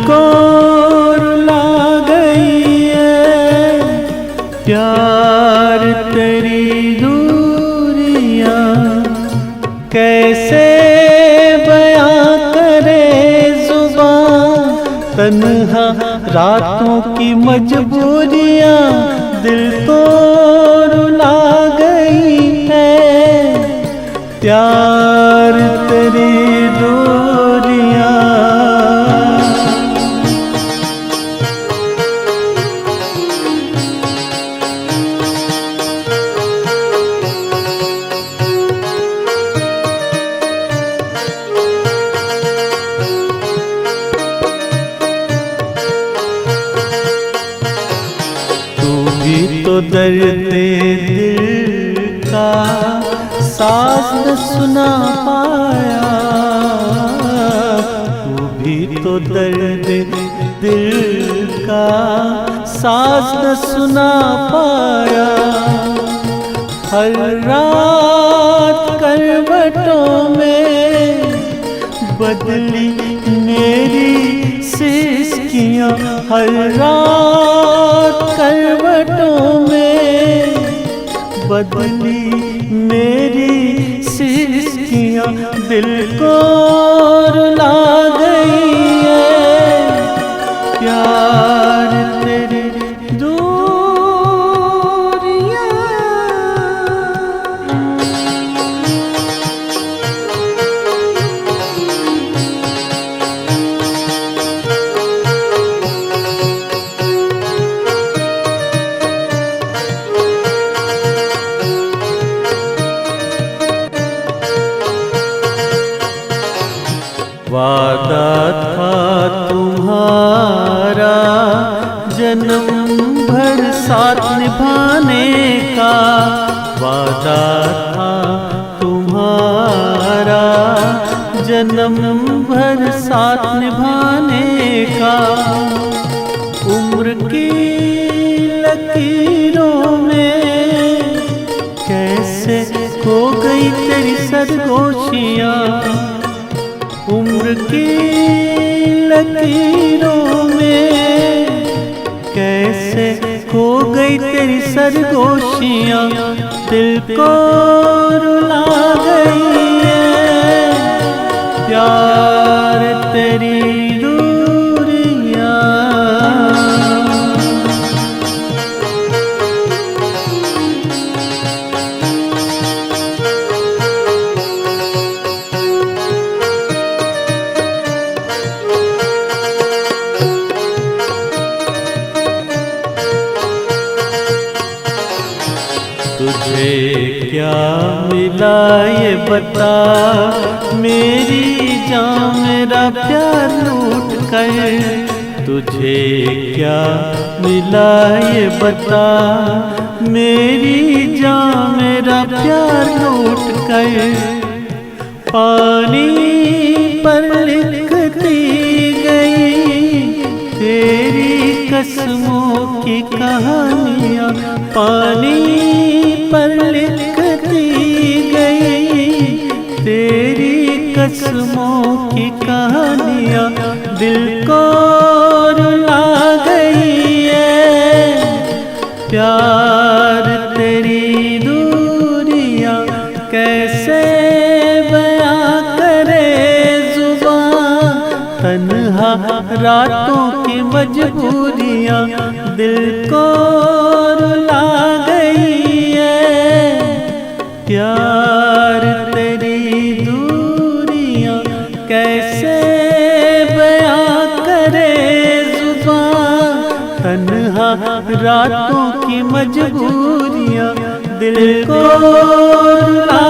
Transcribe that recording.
को रुला गई है प्यार तेरी दूरियां, कैसे बयां करे जुबां तन्हा रातों की मजबूरियां, दिल को रुला गई है प्यार तेरी दूरियां। भी तो दर्द दिल का साज न सुना पाया, तू भी तो दर्द दिल का साज न सुना पाया। हर रात करवटों में बदली मेरी सिसकियाँ, हर रात करवटों में बदली मेरी सिसकियाँ, दिल को रुला गई है प्यार तेरी दूरियां। वादा था तुम्हारा जन्म भर साथ निभाने का, वादा था तुम्हारा जन्म भर साथ निभाने का। उम्र की लकीरों में कैसे खो गई तेरी सरगोशियाँ, उम्र की लकीरों में कैसे खो गई तेरी सरगोशियाँ, दिल को रुला गई है प्यार तेरी दूरियां। तुझे क्या मिला ये बता मेरी जान मेरा प्यार लूट कर, तुझे क्या मिला ये बता मेरी जान मेरा प्यार लूट कर। पानी पर लिखती गई तेरी कसमों की कहानियाँ, पानी पर लिखती गई तेरी कसमों की कहानियाँ, दिल को रुला गई है प्यार तेरी दूरियां, कैसे बयां करे जुबां तन्हा रातों की मजबूरियां, दिल को रुला गई है प्यार तेरी दूरियां, कैसे बयां करे जुबां तन्हा रातों की मजबूरियां, दिल को रुला